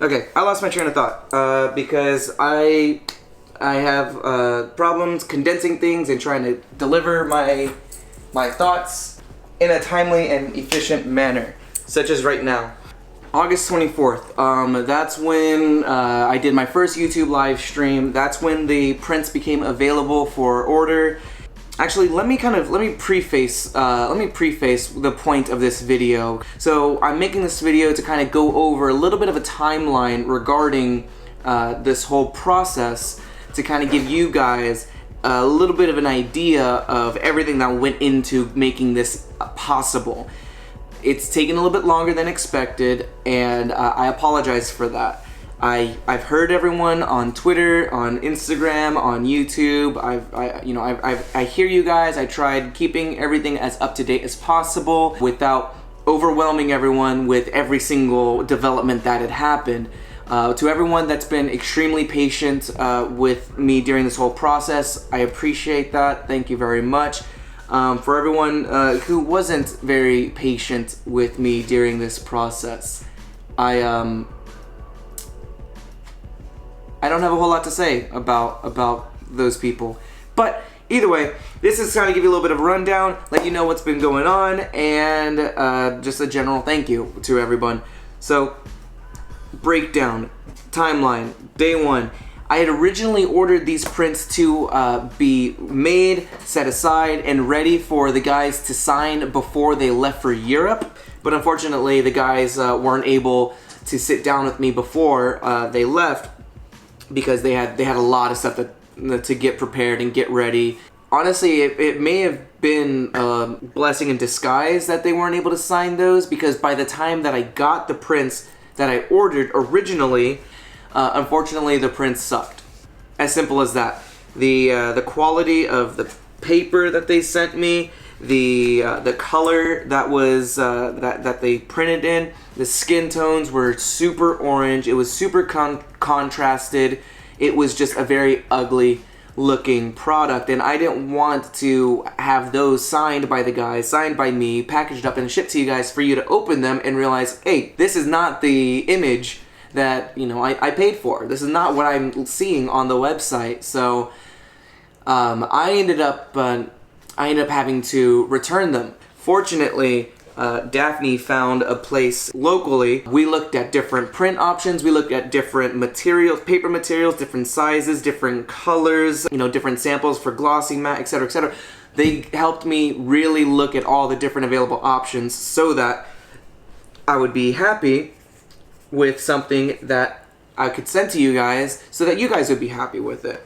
Okay, I lost my train of thought because I have problems condensing things and trying to deliver my thoughts in a timely and efficient manner, such as right now. August 24th, that's when I did my first YouTube live stream. That's when the prints became available for order. Actually, let me preface the point of this video. So I'm making this video to kind of go over a little bit of a timeline regarding this whole process, to kind of give you guys a little bit of an idea of everything that went into making this possible. It's taken a little bit longer than expected, and I apologize for that. I've heard everyone on Twitter, on Instagram, on YouTube. I hear you guys. I tried keeping everything as up to date as possible without overwhelming everyone with every single development that had happened. To everyone that's been extremely patient with me during this whole process, I appreciate that. Thank you very much. For everyone who wasn't very patient with me during this process, I don't have a whole lot to say about those people. But either way, this is kind of give you a little bit of a rundown, let you know what's been going on, and just a general thank you to everyone. So, breakdown, timeline, day one. I had originally ordered these prints to be made, set aside, and ready for the guys to sign before they left for Europe. But unfortunately, the guys weren't able to sit down with me before they left, because they had a lot of stuff to get prepared and get ready. Honestly, it may have been a blessing in disguise that they weren't able to sign those, because by the time that I got the prints that I ordered originally, unfortunately the prints sucked. As simple as that. The quality of the paper that they sent me, the color that was that they printed in, the skin tones were super orange. It was super contrasted. It was just a very ugly looking product, and I didn't want to have those signed by the guys, signed by me, packaged up and shipped to you guys for you to open them and realize, hey, this is not the image that I paid for. This is not what I'm seeing on the website. So I ended up having to return them. Fortunately, Daphne found a place locally. We looked at different print options. We looked at different materials, paper materials, different sizes, different colors, different samples for glossy, matte, etc., etc. They helped me really look at all the different available options so that I would be happy with something that I could send to you guys, so that you guys would be happy with it.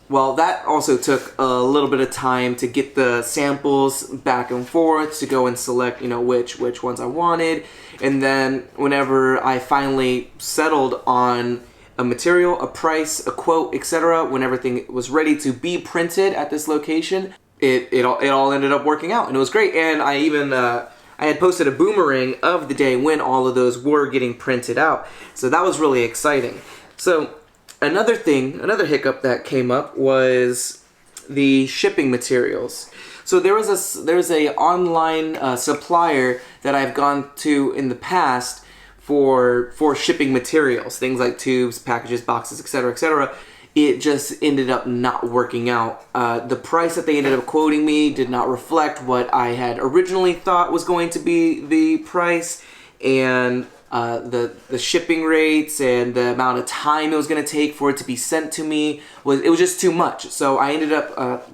Well, that also took a little bit of time to get the samples back and forth, to go and select, which ones I wanted. And then whenever I finally settled on a material, a price, a quote, etc., when everything was ready to be printed at this location, it all ended up working out, and it was great. And I even I had posted a boomerang of the day when all of those were getting printed out. So that was really exciting. So another hiccup that came up was the shipping materials. So there's a online supplier that I've gone to in the past for shipping materials, things like tubes, packages, boxes, etc., etc. It just ended up not working out. The price that they ended up quoting me did not reflect what I had originally thought was going to be the price, and the shipping rates and the amount of time it was going to take for it to be sent to me was just too much. So I ended up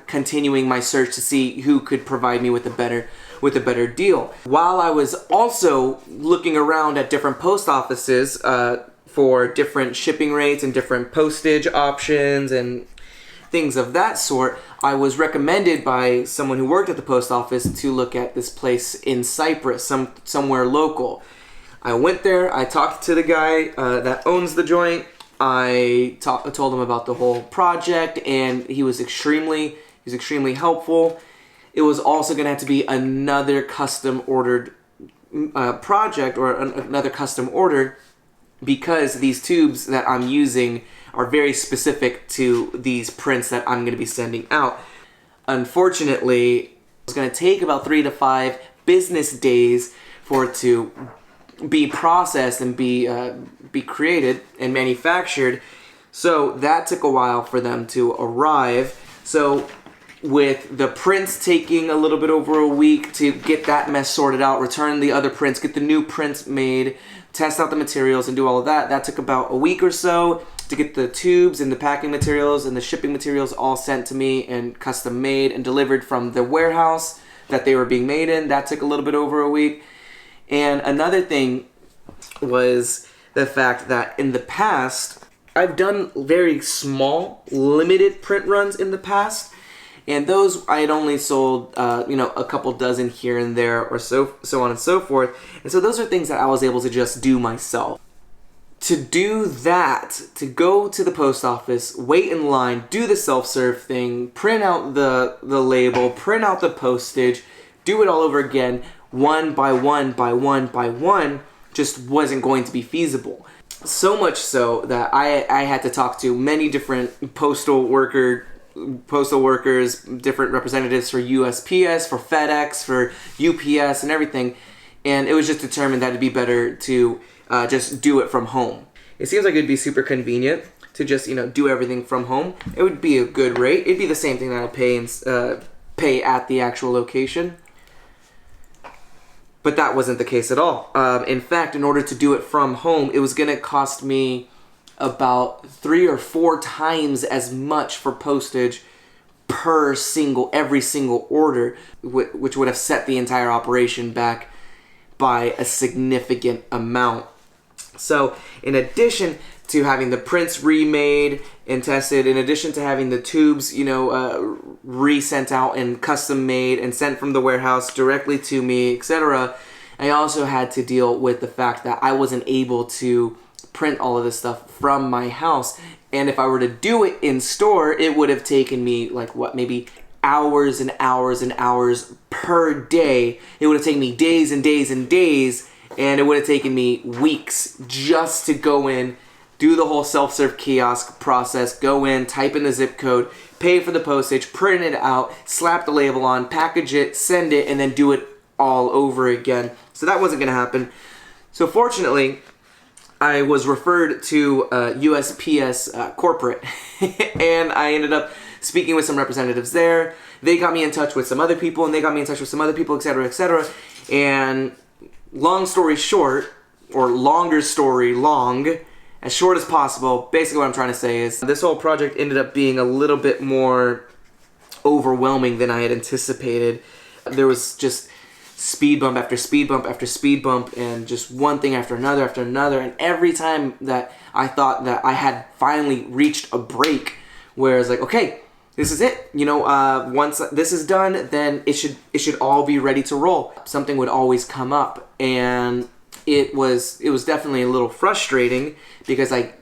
continuing my search to see who could provide me with a better deal. While I was also looking around at different post offices for different shipping rates and different postage options and things of that sort, I was recommended by someone who worked at the post office to look at this place in Cyprus, somewhere local. I went there, I talked to the guy that owns the joint. I told him about the whole project, and he was extremely helpful. It was also going to have to be another custom ordered project, or another custom order, because these tubes that I'm using are very specific to these prints that I'm going to be sending out. Unfortunately, it's going to take about 3 to 5 business days for it to be processed and be created and manufactured. So that took a while for them to arrive. So with the prints taking a little bit over a week to get that mess sorted out, return the other prints, get the new prints made, test out the materials and do all of that, that took about a week or so to get the tubes and the packing materials and the shipping materials all sent to me and custom made and delivered from the warehouse that they were being made in. That took a little bit over a week. And another thing was the fact that in the past, I've done very small, limited print runs in the past, and those I had only sold, a couple dozen here and there, or so on and so forth. And so those are things that I was able to just do myself. To do that, to go to the post office, wait in line, do the self-serve thing, print out the label, print out the postage, do it all over again, one by one by one by one, just wasn't going to be feasible. So much so that I had to talk to many different postal workers, different representatives for USPS, for FedEx, for UPS and everything. And it was just determined that it'd be better to just do it from home. It seems like it'd be super convenient to just, do everything from home. It would be a good rate. It'd be the same thing that I'd pay at the actual location. But that wasn't the case at all. In fact, in order to do it from home, it was going to cost me about 3 or 4 times as much for postage per every single order, which would have set the entire operation back by a significant amount. So in addition to having the prints remade and tested, in addition to having the tubes, re-sent out and custom made and sent from the warehouse directly to me, etc., I also had to deal with the fact that I wasn't able to print all of this stuff from my house. And if I were to do it in store, it would have taken me maybe hours and hours and hours per day. It would have taken me days and days and days, and it would have taken me weeks just to go in, do the whole self-serve kiosk process, go in, type in the zip code, pay for the postage, print it out, slap the label on, package it, send it, and then do it all over again. So that wasn't going to happen. So fortunately, I was referred to USPS corporate, and I ended up speaking with some representatives there. They got me in touch with some other people, and they got me in touch with some other people, etc., etc. And long story short, or longer story long, as short as possible, basically what I'm trying to say is this whole project ended up being a little bit more overwhelming than I had anticipated. There was just speed bump after speed bump after speed bump, and just one thing after another, and every time that I thought that I had finally reached a break where it's like, okay, this is it, once this is done, then it should all be ready to roll, something would always come up. And it was definitely a little frustrating because I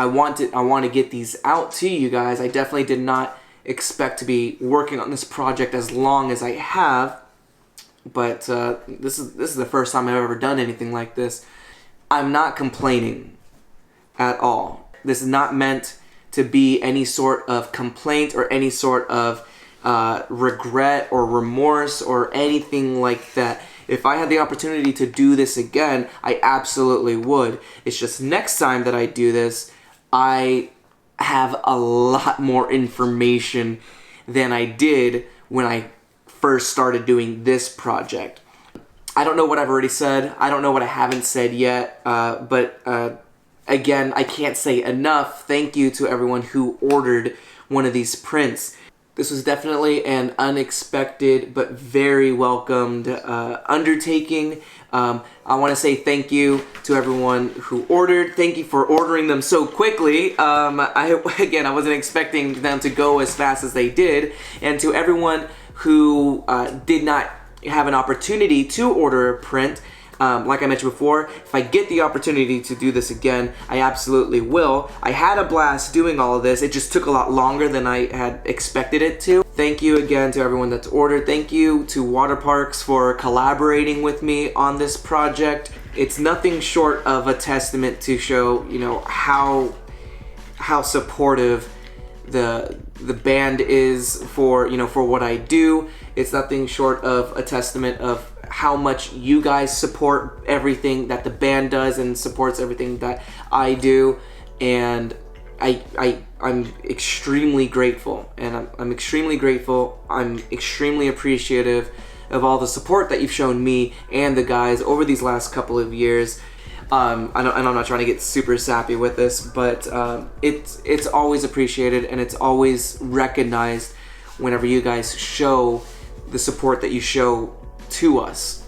want to get these out to you guys. I definitely did not expect to be working on this project as long as I have. But this is the first time I've ever done anything like this. I'm not complaining at all. This is not meant to be any sort of complaint or any sort of regret or remorse or anything like that. If I had the opportunity to do this again, I absolutely would. It's just next time that I do this, I have a lot more information than I did when I first started doing this project. I don't know what I've already said. I don't know what I haven't said yet. But again, I can't say enough thank you to everyone who ordered one of these prints. This was definitely an unexpected but very welcomed undertaking. I want to say thank you to everyone who ordered. Thank you for ordering them so quickly. I wasn't expecting them to go as fast as they did. And to everyone who did not have an opportunity to order a print, like I mentioned before, if I get the opportunity to do this again, I absolutely will. I had a blast doing all of this. It just took a lot longer than I had expected it to. Thank you again to everyone that's ordered. Thank you to WATERPARKS for collaborating with me on this project. It's nothing short of a testament to show, how supportive the band is for, you know, for what I do. It's nothing short of a testament of how much you guys support everything that the band does and supports everything that I do. And I'm extremely grateful, and I'm extremely grateful. I'm extremely appreciative of all the support that you've shown me and the guys over these last couple of years. I'm not trying to get super sappy with this, but it's always appreciated, and it's always recognized whenever you guys show the support that you show to us.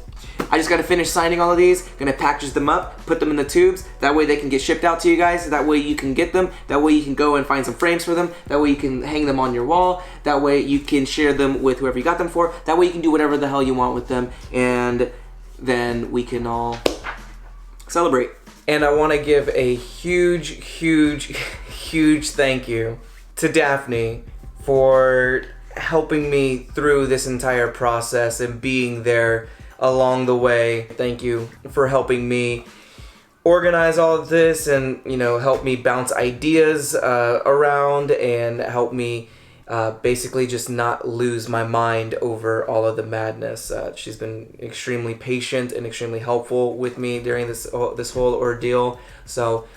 I just gotta finish signing all of these, gonna package them up, put them in the tubes, that way they can get shipped out to you guys, that way you can get them, that way you can go and find some frames for them, that way you can hang them on your wall, that way you can share them with whoever you got them for, that way you can do whatever the hell you want with them, and then we can all celebrate. And I wanna give a huge thank you to Daphne for helping me through this entire process and being there along the way. Thank you for helping me organize all of this, and, you know, help me bounce ideas around, and help me basically just not lose my mind over all of the madness. She's been extremely patient and extremely helpful with me during this whole ordeal. So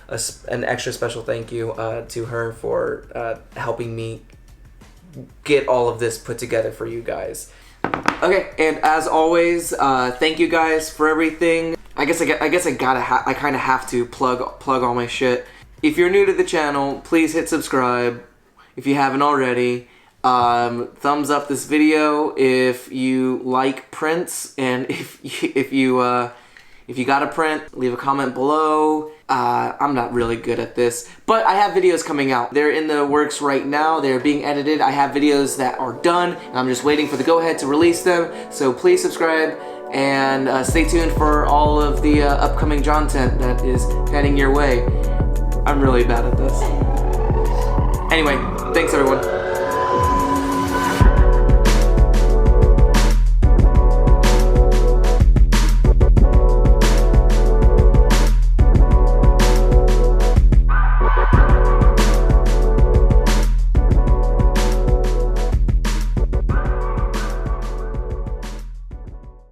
an extra special thank you to her for helping me get all of this put together for you guys. Okay, and as always, thank you guys for everything. I guess I kind of have to plug all my shit. If you're new to the channel, please hit subscribe if you haven't already. Thumbs up this video if you like prints, and if you got a print, leave a comment below. I'm not really good at this, but I have videos coming out. They're in the works right now. They're being edited. I have videos that are done, and I'm just waiting for the go-ahead to release them. So please subscribe, and stay tuned for all of the upcoming content that is heading your way. I'm really bad at this. Anyway, thanks everyone.